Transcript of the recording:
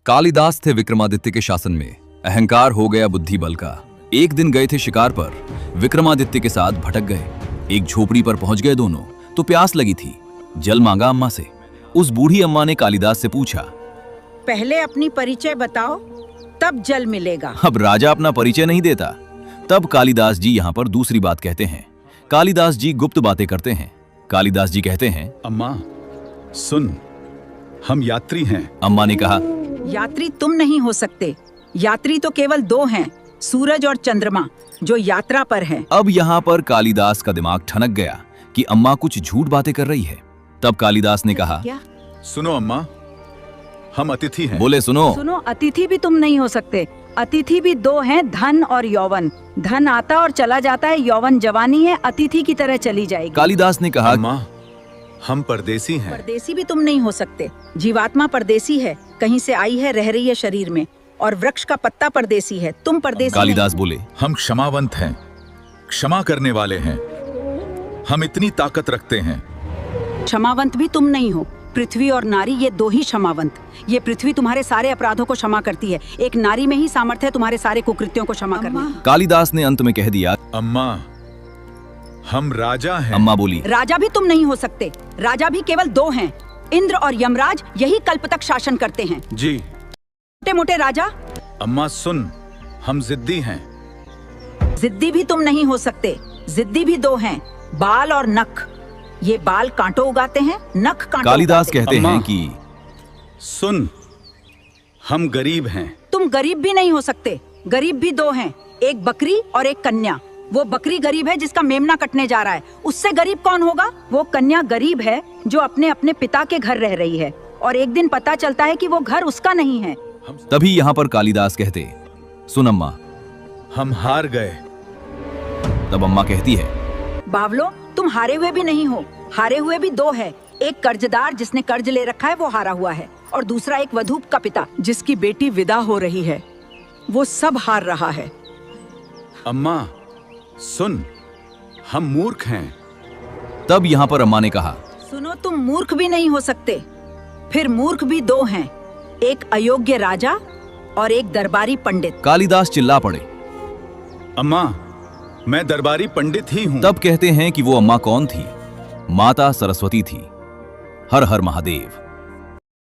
कालिदास थे विक्रमादित्य के शासन में। अहंकार हो गया बुद्धि बल का। एक दिन गए थे शिकार पर, विक्रमादित्य के साथ भटक गए। एक झोपड़ी पर पहुंच गए दोनों, तो प्यास लगी थी। जल मांगा अम्मा से। उस बूढ़ी अम्मा ने कालिदास से पूछा, पहले अपनी परिचय बताओ, तब जल मिलेगा। अब राजा अपना परिचय नहीं देता। तब कालिदास जी यहाँ पर दूसरी बात कहते हैं। कालिदास जी गुप्त बातें करते हैं। कालिदास जी कहते हैं, अम्मा सुन, हम यात्री हैं। अम्मा ने कहा, यात्री तुम नहीं हो सकते। यात्री तो केवल दो हैं, सूरज और चंद्रमा, जो यात्रा पर हैं। अब यहाँ पर कालिदास का दिमाग ठनक गया कि अम्मा कुछ झूठ बातें कर रही है। तब कालिदास ने कहा, क्या? सुनो अम्मा, हम अतिथि हैं। बोले सुनो, अतिथि भी तुम नहीं हो सकते। अतिथि भी दो हैं, धन और यौवन। धन आता और चला जाता है, यौवन जवानी है, अतिथि की तरह चली जाएगी। कालिदास ने कहा, अम्मा हम परदेसी हैं। परदेसी भी तुम नहीं हो सकते। जीवात्मा परदेसी है, कहीं से आई है, रह रही है शरीर में, और वृक्ष का पत्ता परदेसी है। तुम परदेसी कालिदास बोले, हम क्षमावंत हैं, क्षमा करने वाले हैं। हम इतनी ताकत रखते हैं। क्षमावंत भी तुम नहीं हो। पृथ्वी और नारी, ये दो ही क्षमावंत। ये पृथ्वी तुम्हारे सारे अपराधों को क्षमा करती है। एक नारी में ही सामर्थ्य है तुम्हारे सारे कुकृत्यों को क्षमा करने की। कालिदास ने अंत में कह दिया, अम्मा हम राजा हैं। अम्मा बोली, राजा भी तुम नहीं हो सकते। राजा भी केवल दो हैं, इंद्र और यमराज। यही कल्प तक शासन करते हैं। जी। छोटे मोटे राजा। अम्मा सुन, हम जिद्दी हैं। जिद्दी भी तुम नहीं हो सकते। जिद्दी भी दो हैं, बाल और नख। ये बाल कांटों उगाते हैं, नख कांटों कालिदास उगाते हैं। कहते हैं अम्मा। कि सुन, हम गरीब हैं। तुम गरीब भी नहीं हो सकते। गरीब भी दो हैं, एक बकरी और एक कन्या। वो बकरी गरीब है जिसका मेमना कटने जा रहा है। उससे गरीब कौन होगा? वो कन्या गरीब है जो अपने अपने पिता के घर रह रही है, और एक दिन पता चलता है कि वो घर उसका नहीं है। तभी यहाँ पर कालिदास कहते, सुन अम्मा, हम हार गए। तब अम्मा कहती है, बावलो, तुम हारे हुए भी नहीं हो। हारे हुए भी दो है। एक कर्जदार जिसने कर्ज ले रखा है, वो हारा हुआ है, और दूसरा एक वधूप का पिता जिसकी बेटी विदा हो रही है। वो सब हार रहा है। अम्मा सुन, हम मूर्ख हैं। तब यहाँ पर अम्मा ने कहा, सुनो, तुम मूर्ख भी नहीं हो सकते। फिर मूर्ख भी दो हैं, एक अयोग्य राजा और एक दरबारी पंडित। कालिदास चिल्ला पड़े। अम्मा मैं दरबारी पंडित ही हूँ। तब कहते हैं कि वो अम्मा कौन थी? माता सरस्वती थी। हर हर महादेव।